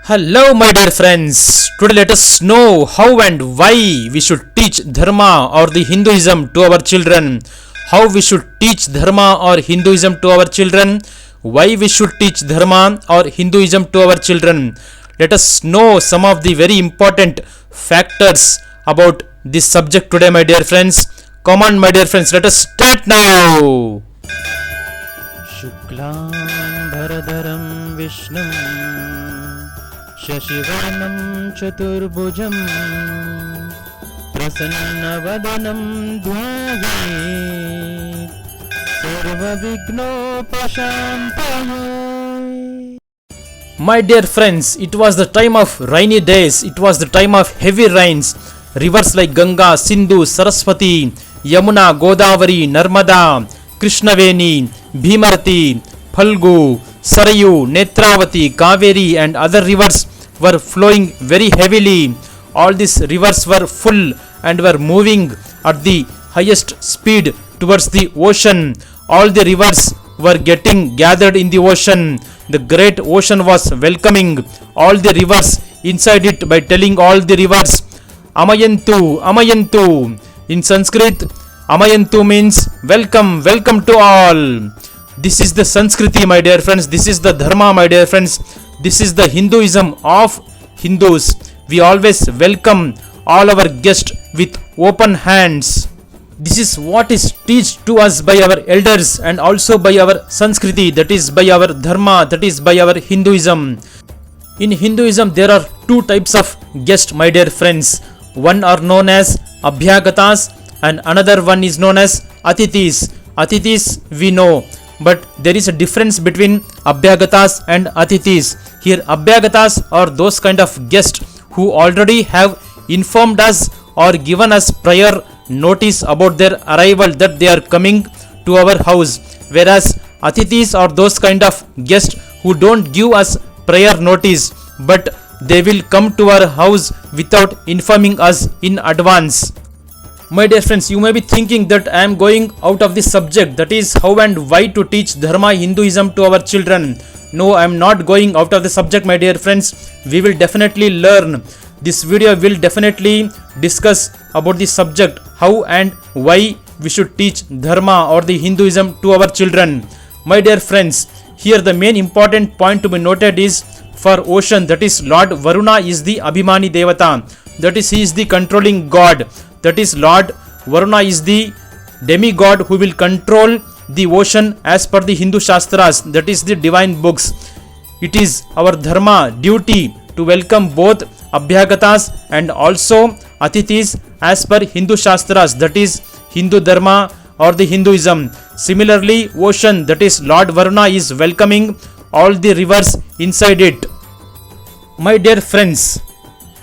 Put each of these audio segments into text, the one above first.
Hello, my dear friends. Today, let us know how and why we should teach Dharma or the Hinduism to our children. How we should teach Dharma or Hinduism to our children. Why we should teach Dharma or Hinduism to our children. Let us know some of the very important factors about this subject today, my dear friends. Come on, my dear friends, let us start now. शुक्लां भरधरं विष्णुं शशिवर्णं चतुर्भुजं प्रसन्नवदनं ध्यायेत् सर्वविघ्नोपशान्तये. My dear friends, it was the time of rainy days, it was the time of heavy rains. Rivers like Ganga, Sindhu, Saraswati, Yamuna, Godavari, Narmada, Krishnaveni, Bhimarati, Phalgu, Sarayu, Netravati, Kaveri and other rivers were flowing very heavily. All these rivers were full and were moving at the highest speed towards the ocean. All the rivers were getting gathered in the ocean. The great ocean was welcoming all the rivers inside it by telling all the rivers, Amayantu, Amayantu. In Sanskrit, Amayantu means welcome, welcome to all. This is the Sanskriti, my dear friends. This is the Dharma, my dear friends. This is the Hinduism of Hindus. We always welcome all our guests with open hands. This is what is taught to us by our elders and also by our Sanskriti, that is by our Dharma, that is by our Hinduism. In Hinduism, there are two types of guests, my dear friends. One are known as Abhyagatas and another one is known as Atithis. Atithis we know, but there is a difference between Abhyagatas and Atithis. Here Abhyagatas are those kind of guests who already have informed us or given us prior notice about their arrival, that they are coming to our house, whereas Atithis are those kind of guests who don't give us prior notice, but they will come to our house without informing us in advance. My dear friends, you may be thinking that I am going out of this subject, that is how and why to teach Dharma Hinduism to our children. No, I am not going out of the subject, my dear friends. We will definitely learn. This video will definitely discuss about the subject, how and why we should teach Dharma or the Hinduism to our children. My dear friends, here the main important point to be noted is, for ocean, that is Lord Varuna is the Abhimani Devata, that is he is the controlling god, that is Lord Varuna is the demigod who will control the ocean as per the Hindu Shastras, that is the divine books. It is our dharma, duty to welcome both Abhyagatas and also Atithis as per Hindu Shastras, that is Hindu Dharma or the Hinduism. Similarly, ocean, that is Lord Varuna is welcoming all the rivers inside it. My dear friends,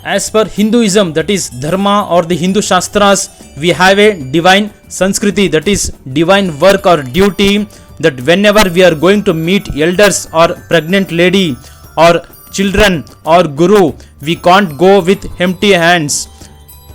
as per Hinduism, that is Dharma or the Hindu Shastras, we have a divine Sanskriti, that is divine work or duty, that whenever we are going to meet elders or pregnant lady or children or guru, we can't go with empty hands.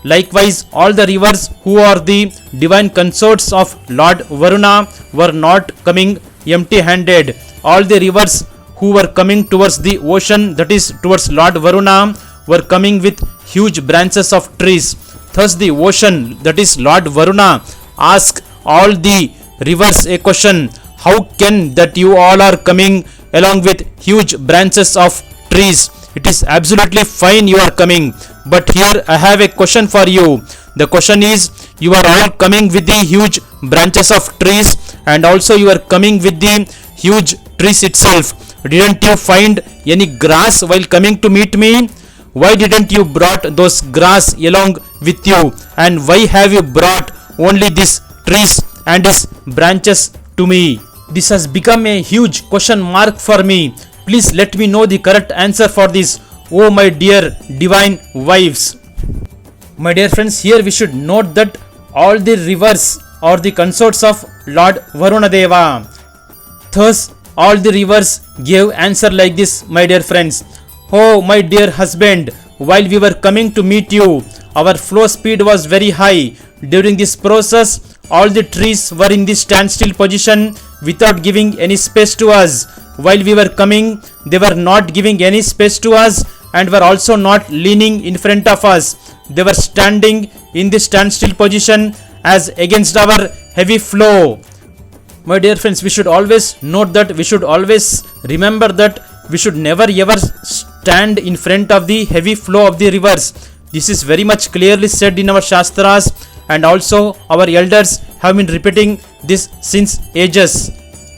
Likewise, all the rivers who are the divine consorts of Lord Varuna were not coming empty handed. All the rivers who were coming towards the ocean, that is towards Lord Varuna, were coming with huge branches of trees. Thus the ocean, that is Lord Varuna, asked all the rivers a question, how can that you all are coming along with huge branches of trees? It is absolutely fine you are coming, but here I have a question for you. The question is, you are all coming with the huge branches of trees and also you are coming with the huge trees itself. Didn't you find any grass while coming to meet me? Why didn't you brought those grass along with you, and why have you brought only these trees and these branches to me? This has become a huge question mark for me. Please let me know the correct answer for this, oh my dear divine wives. My dear friends, here we should note that all the rivers are the consorts of Lord Varuna Deva. Thus all the rivers gave answer like this, my dear friends. Oh my dear husband, while we were coming to meet you, our flow speed was very high. During this process, all the trees were in the standstill position without giving any space to us. While we were coming, they were not giving any space to us, and were also not leaning in front of us. They were standing in the standstill position as against our heavy flow. My dear friends, we should always note that, we should always remember that we should never ever stand in front of the heavy flow of the rivers. This is very much clearly said in our Shastras, and also our elders have been repeating this since ages.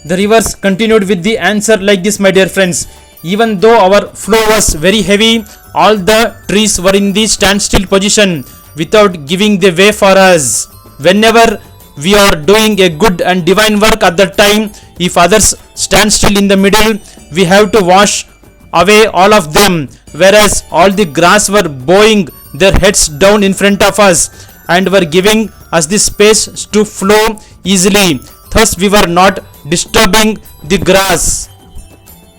The rivers continued with the answer like this, my dear friends. Even though our flow was very heavy, all the trees were in the standstill position without giving the way for us. Whenever we are doing a good and divine work at that time, if others stand still in the middle, we have to wash away all of them, whereas all the grass were bowing their heads down in front of us and were giving us the space to flow easily. Thus we were not disturbing the grass.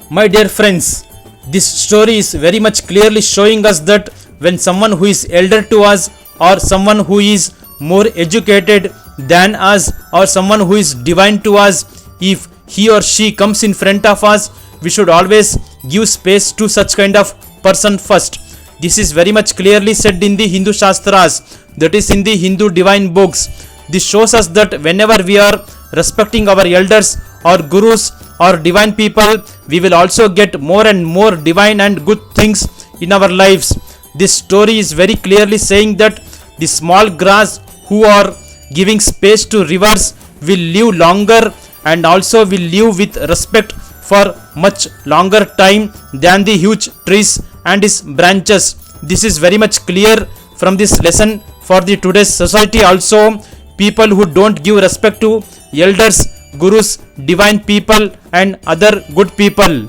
My dear friends, this story is very much clearly showing us that when someone who is elder to us, or someone who is more educated than us, or someone who is divine to us, if he or she comes in front of us, we should always give space to such kind of person first. This is very much clearly said in the Hindu Shastras, that is in the Hindu divine books. This shows us that whenever we are respecting our elders or gurus or divine people, we will also get more and more divine and good things in our lives. This story is very clearly saying that the small grass who are giving space to rivers will live longer and also will live with respect for much longer time than the huge trees and its branches. This is very much clear from this lesson for the today's society also. People who don't give respect to elders, gurus, divine people and other good people.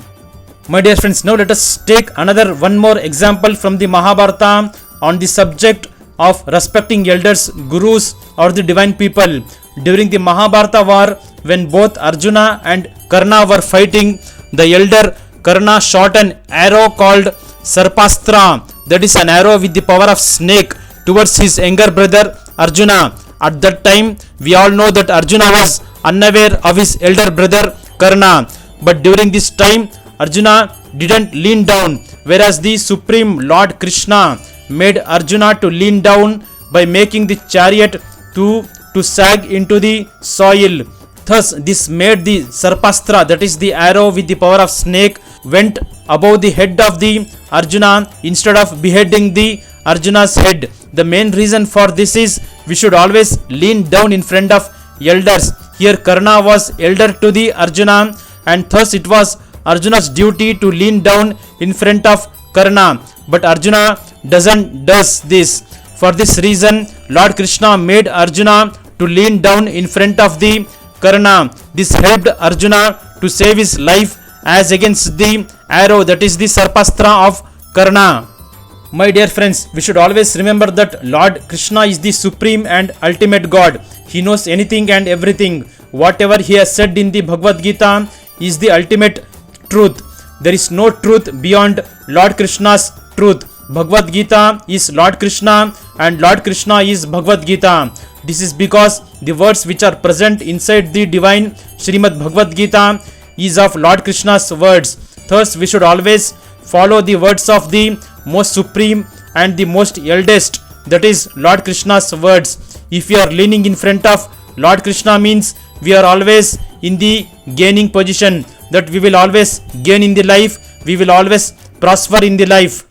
My dear friends, now let us take another one more example from the Mahabharata on the subject of respecting elders, gurus or the divine people. During the Mahabharata war, when both Arjuna and Karna were fighting, the elder Karna shot an arrow called Sarpastra, that is an arrow with the power of snake, towards his younger brother Arjuna. At that time, we all know that Arjuna was unaware of his elder brother Karna. But during this time, Arjuna didn't lean down, whereas the Supreme Lord Krishna made Arjuna to lean down by making the chariot to sag into the soil. Thus, this made the Sarpastra, that is the arrow with the power of snake, went above the head of the Arjuna instead of beheading the Arjuna's head. The main reason for this is we should always lean down in front of elders. Here Karna was elder to the Arjuna, and thus it was Arjuna's duty to lean down in front of Karna. But Arjuna does this. For this reason, Lord Krishna made Arjuna to lean down in front of the Karna. This helped Arjuna to save his life as against the arrow, that is the Sarpastra of Karna. My dear friends, we should always remember that Lord Krishna is the supreme and ultimate God. He knows anything and everything. Whatever he has said in the Bhagavad Gita is the ultimate truth. There is no truth beyond Lord Krishna's truth. Bhagavad Gita is Lord Krishna and Lord Krishna is Bhagavad Gita. This is because the words which are present inside the divine Srimad Bhagavad Gita is of Lord Krishna's words. Thus, we should always follow the words of the most supreme and the most eldest, that is Lord Krishna's words. If we are leaning in front of Lord Krishna, means we are always in the gaining position, that we will always gain in the life, we will always prosper in the life.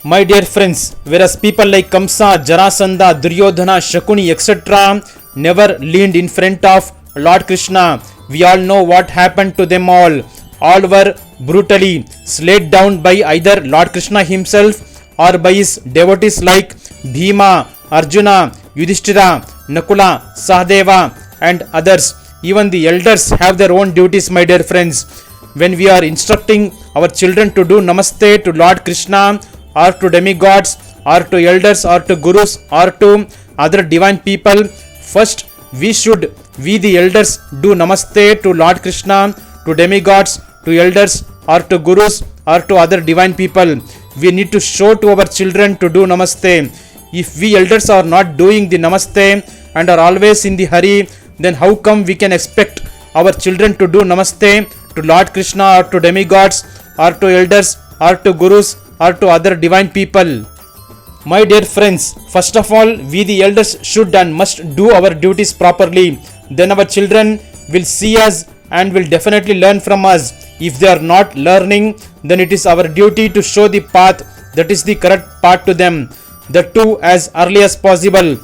My dear friends, whereas people like Kamsa, Jarasandha, Duryodhana, Shakuni, etc. never leaned in front of Lord Krishna, we all know what happened to them all. All were brutally slayed down by either Lord Krishna himself or by his devotees like Bhima, Arjuna, Yudhishthira, Nakula, Sahadeva and others. Even the elders have their own duties, my dear friends. When we are instructing our children to do namaste to Lord Krishna or to demigods or to elders or to gurus or to other divine people, first we the elders do namaste to Lord Krishna, to demigods, to elders or to gurus or to other divine people. We need to show to our children to do namaste. If we elders are not doing the namaste and are always in the hurry, then how come we can expect our children to do namaste to Lord Krishna or to demigods or to elders or to gurus or to other divine people. My dear friends, first of all, we the elders should and must do our duties properly. Then our children will see us and will definitely learn from us. If they are not learning, then it is our duty to show the path that is the correct path to them, that too as early as possible.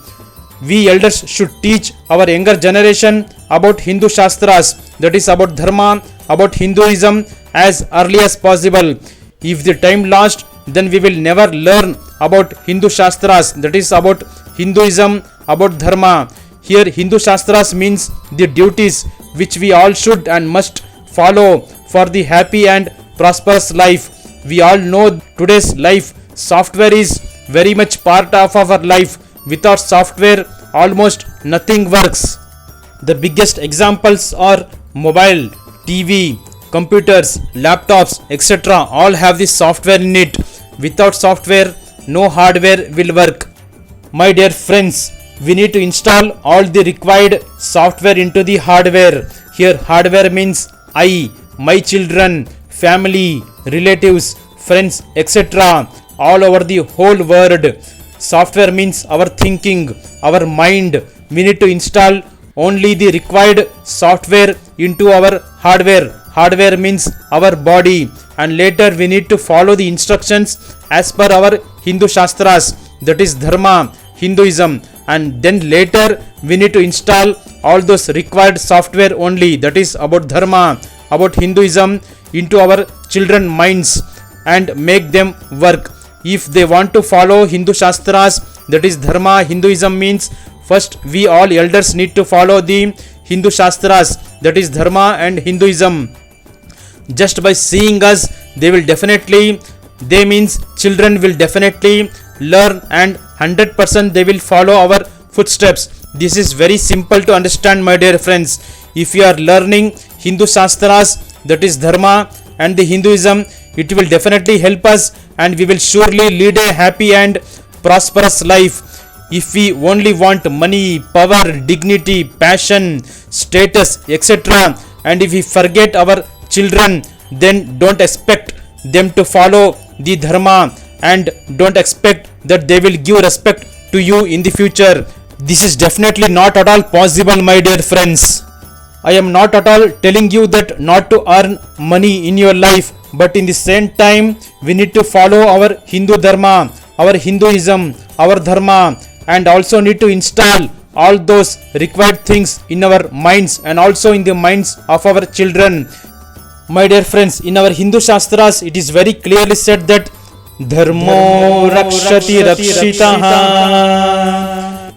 We elders should teach our younger generation about Hindu Shastras, that is about Dharma, about Hinduism as early as possible. If the time lost, then we will never learn about Hindu Shastras, that is about Hinduism, about Dharma. Here Hindu Shastras means the duties which we all should and must follow for the happy and prosperous life. We all know today's life, software is very much part of our life. Without software, almost nothing works. The biggest examples are mobile, TV, computers, laptops, etc. all have this software in it. Without software, no hardware will work. My dear friends, we need to install all the required software into the hardware. Here hardware means I, my children, family, relatives, friends, etc. all over the whole world. Software means our thinking, our mind. We need to install only the required software into our hardware. Hardware means our body, and later we need to follow the instructions as per our Hindu Shastras, that is Dharma, Hinduism, and then later we need to install all those required software only, that is about Dharma, about Hinduism into our children minds and make them work. If they want to follow Hindu Shastras, that is Dharma, Hinduism means first we all elders need to follow the Hindu Shastras, that is Dharma and Hinduism. Just by seeing us, they means children will definitely learn and 100% they will follow our footsteps. This is very simple to understand, my dear friends. If you are learning Hindu Shastras, that is Dharma and the Hinduism, it will definitely help us and we will surely lead a happy and prosperous life. If we only want money, power, dignity, passion, status, etc., and if we forget our children, then don't expect them to follow the Dharma and don't expect that they will give respect to you in the future. This is definitely not at all possible, my dear friends. I am not at all telling you that not to earn money in your life, but in the same time we need to follow our Hindu Dharma, our Hinduism, our Dharma, and also need to install all those required things in our minds and also in the minds of our children. My dear friends, in our Hindu Shastras it is very clearly said that Dharmo Rakshati Rakshitaha.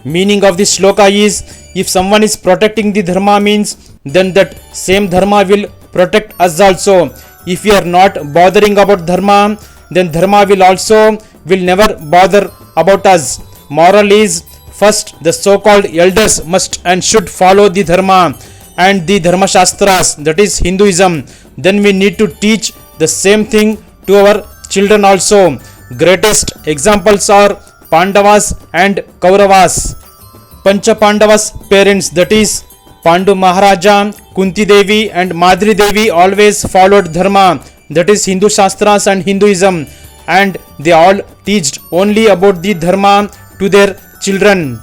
Meaning of this shloka is, if someone is protecting the Dharma means then that same Dharma will protect us also. If we are not bothering about Dharma, then Dharma will never bother about us. Moral is, first the so-called elders must and should follow the Dharma and the Dharma Shastras, that is Hinduism. Then we need to teach the same thing to our children also. Greatest examples are Pandavas and Kauravas. Pancha Pandavas' parents, that is Pandu Maharaja, Kunti Devi and Madri Devi, always followed Dharma, that is Hindu Shastras and Hinduism, and they all teached only about the Dharma to their children.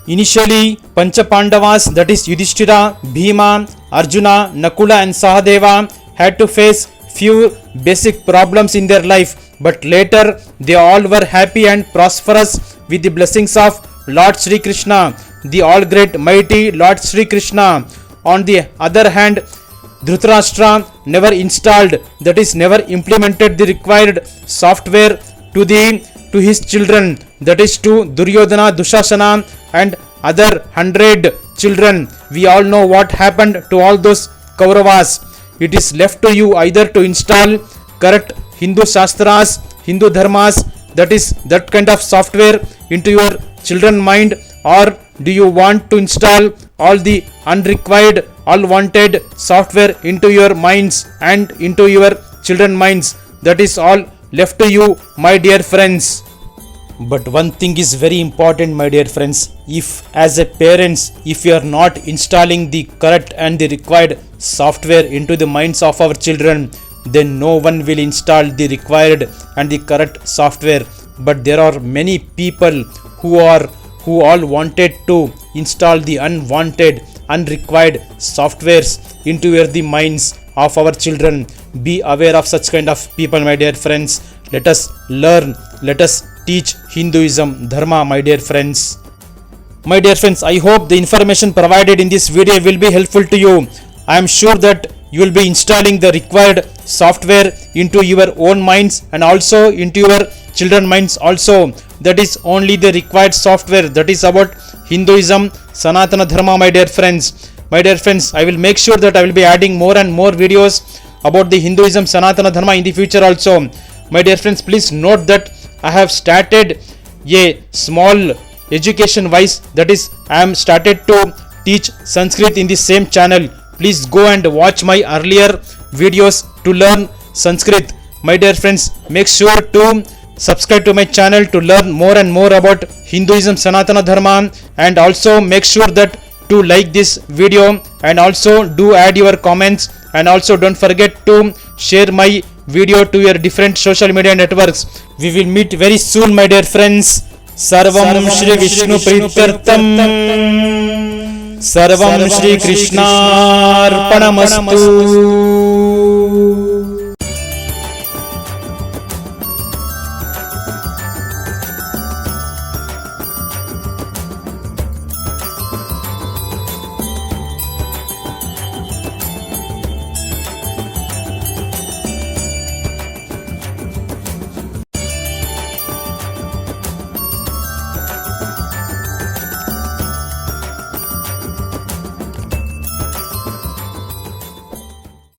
Initially, Pancha Pandavas, that is Yudhishthira, Bhima, Arjuna, Nakula and Sahadeva, had to face few basic problems in their life, but later they all were happy and prosperous with the blessings of Lord Sri Krishna, the all great mighty Lord Sri Krishna. On the other hand, Dhritarashtra never installed, that is never implemented the required software to his children, that is to Duryodhana, Dushasana and other 100 children. We all know what happened to all those Kauravas. It is left to you either to install correct Hindu Shastras, Hindu Dharmas, that is that kind of software into your children mind, or do you want to install all the unrequired, unwanted software into your minds and into your children minds. That is all left to you, my dear friends. But one thing is very important, my dear friends. If as a parents, if you are not installing the correct and the required software into the minds of our children, then no one will install the required and the correct software. But there are many people who all wanted to install the unwanted, unrequired softwares into the minds of our children. Be aware of such kind of people, my dear friends. Let us learn, let us teach Hinduism, Dharma, my dear friends. My dear friends, I hope the information provided in this video will be helpful to you. I am sure that you will be installing the required software into your own minds and also into your children's minds also. That is only the required software. That is about Hinduism, Sanatana Dharma, my dear friends. My dear friends, I will make sure that I will be adding more and more videos about the Hinduism, Sanatana Dharma in the future also. My dear friends, please note that I have started a small education wise, that is I am started to teach Sanskrit in the same channel. Please go and watch my earlier videos to learn Sanskrit. My dear friends, make sure to subscribe to my channel to learn more and more about Hinduism, Sanatana Dharma, and also make sure that to like this video and also do add your comments, and also don't forget to share my video to your different social media networks. We will meet very soon, my dear friends. Sarvam Shri Vishnu Prityartham, Sarvam Shri Krishna Arpanamastu.